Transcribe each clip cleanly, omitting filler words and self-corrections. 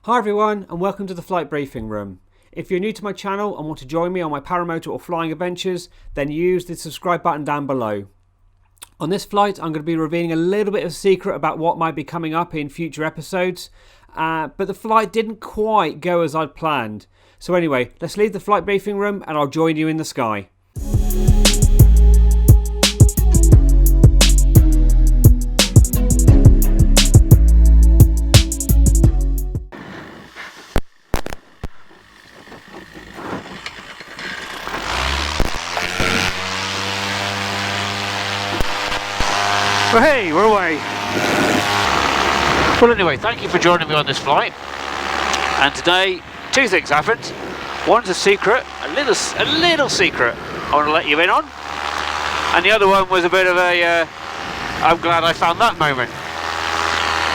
Hi everyone and welcome to the Flight Briefing Room. If you're new to my channel and want to join me on my paramotor or flying adventures, then use the subscribe button down below. On this flight I'm going to be revealing a little bit of a secret about what might be coming up in future episodes, but the flight didn't quite go as I'd planned. So anyway, let's leave the Flight Briefing Room and I'll join you in the sky. Well, hey, we're away. Well, anyway, thank you for joining me on this flight. And today, two things happened. One's a secret, a little secret I want to let you in on. And the other one was a bit of a, I'm glad I found that moment.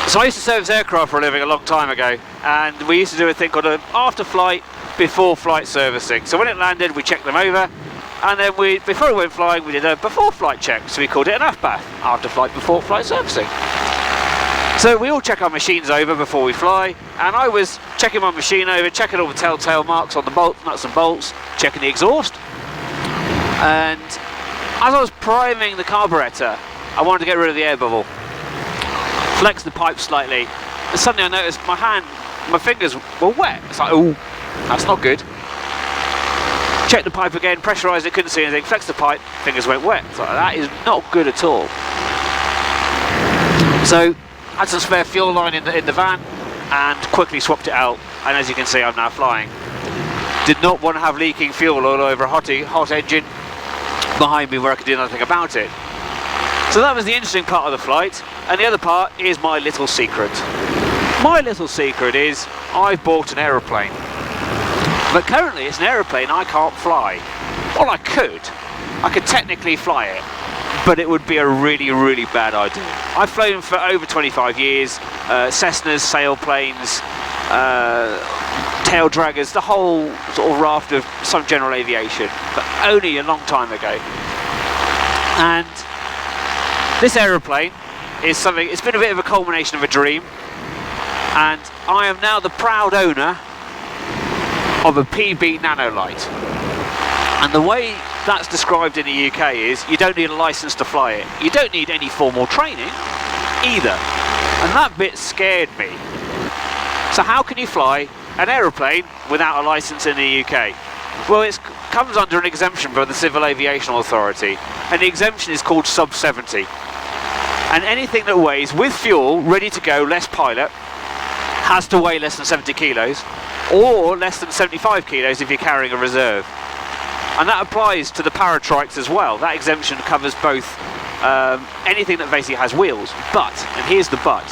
So I used to service aircraft for a living a long time ago, and we used to do a thing called an after flight, before flight servicing. So when it landed, we checked them over. And then before we went flying, we did a before flight check, so we called it an AFBAF, after flight before flight servicing. So we all check our machines over before we fly, and I was checking my machine over, checking all the telltale marks on the nuts and bolts, checking the exhaust. And as I was priming the carburettor, I wanted to get rid of the air bubble. Flexed the pipe slightly, and suddenly I noticed my fingers were wet. It's like, oh, that's not good. Checked the pipe again, pressurised it, couldn't see anything, flexed the pipe, fingers went wet. So that is not good at all. So had some spare fuel line in the van and quickly swapped it out, and as you can see I'm now flying. Did not want to have leaking fuel all over a hot engine behind me where I could do nothing about it. So that was the interesting part of the flight, and the other part is my little secret. My little secret is I've bought an aeroplane. But currently it's an aeroplane I can't fly. Well, I could technically fly it, but it would be a really, really bad idea. I've flown for over 25 years, Cessnas, sailplanes, tail draggers, the whole sort of raft of some general aviation, but only a long time ago. And this aeroplane is something, it's been a bit of a culmination of a dream, and I am now the proud owner of a PB Nanolight. And the way that's described in the UK is you don't need a license to fly it. You don't need any formal training either. And that bit scared me. So how can you fly an aeroplane without a license in the UK? Well, it comes under an exemption by the Civil Aviation Authority, and the exemption is called sub 70. And anything that weighs with fuel, ready to go, less pilot, has to weigh less than 70 kilos, or less than 75 kilos if you're carrying a reserve. And that applies to the paratrikes as well. That exemption covers both anything that basically has wheels. But, and here's the but,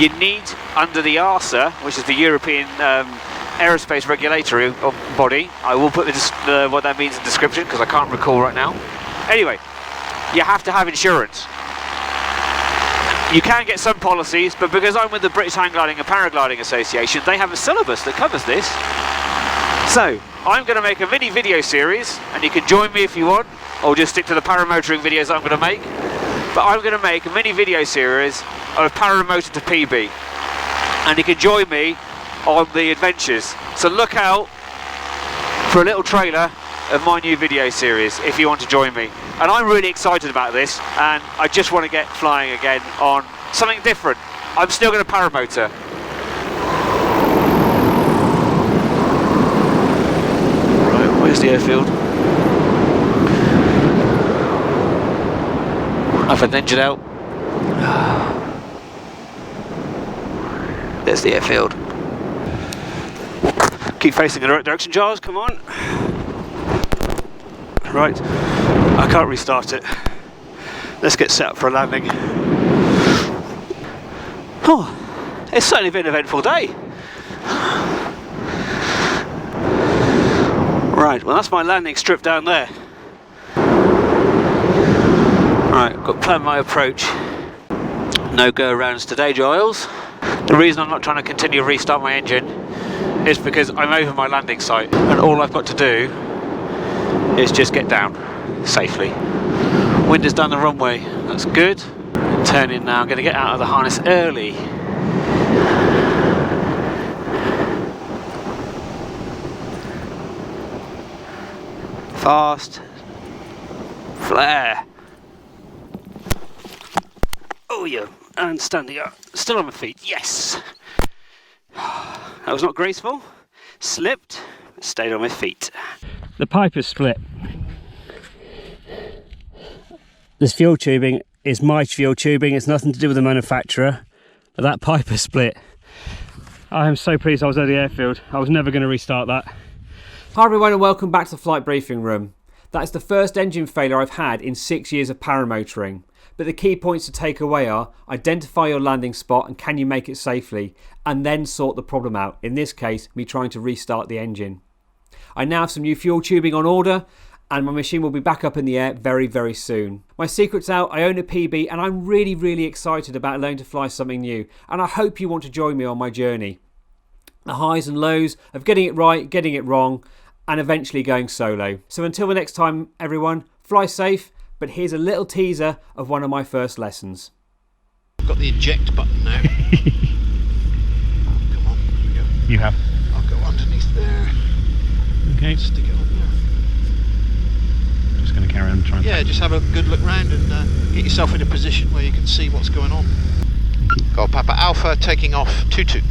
you need, under the ARSA, which is the European Aerospace Regulatory Body, I will put what that means in the description because I can't recall right now. Anyway, you have to have insurance. You can get some policies, but because I'm with the British Hang Gliding and Paragliding Association, they have a syllabus that covers this. So, I'm going to make a mini video series, and you can join me if you want, or just stick to the paramotoring videos that I'm going to make. But I'm going to make a mini video series of paramotor to PB, and you can join me on the adventures. So look out for a little trailer of my new video series if you want to join me. And I'm really excited about this, and I just want to get flying again on something different. I'm still going to paramotor. Right, where's the airfield? I've had an engine out. There's the airfield. Keep facing in the right direction, Giles, come on. Right, I can't restart it. Let's get set up for a landing. Oh, it's certainly been an eventful day. Right, well that's my landing strip down there. Right, I've got to plan my approach. No go-arounds today, Giles. The reason I'm not trying to continue to restart my engine is because I'm over my landing site, and all I've got to do is just get down safely. Wind is down the runway, that's good. Turn in now, I'm going to get out of the harness early. fast. Flare. Oh yeah, and standing up. Still on my feet, yes. That was not graceful. Slipped, stayed on my feet. The pipe is split. This fuel tubing is my fuel tubing. It's nothing to do with the manufacturer. But that pipe is split. I am so pleased I was at the airfield. I was never going to restart that. Hi everyone and welcome back to the flight briefing room. That is the first engine failure I've had in 6 years of paramotoring. But the key points to take away are identify your landing spot and can you make it safely, and then sort the problem out. In this case, me trying to restart the engine. I now have some new fuel tubing on order and my machine will be back up in the air very, very soon. My secret's out, I own a PB and I'm really, really excited about learning to fly something new, and I hope you want to join me on my journey. The highs and lows of getting it right, getting it wrong, and eventually going solo. So until the next time everyone, fly safe, but here's a little teaser of one of my first lessons. I've got the eject button now. Come on, here we go. You have. I'll go underneath there. Okay. Stick it on there. Just going to carry on trying. Yeah, just have a good look round and get yourself in a position where you can see what's going on. Got Papa Alpha taking off 2-2.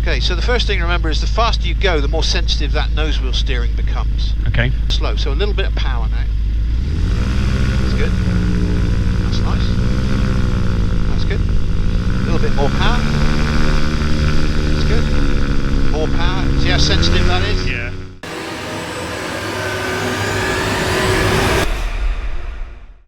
Okay, so the first thing to remember is the faster you go, the more sensitive that nose wheel steering becomes. Okay. Slow, so a little bit of power now.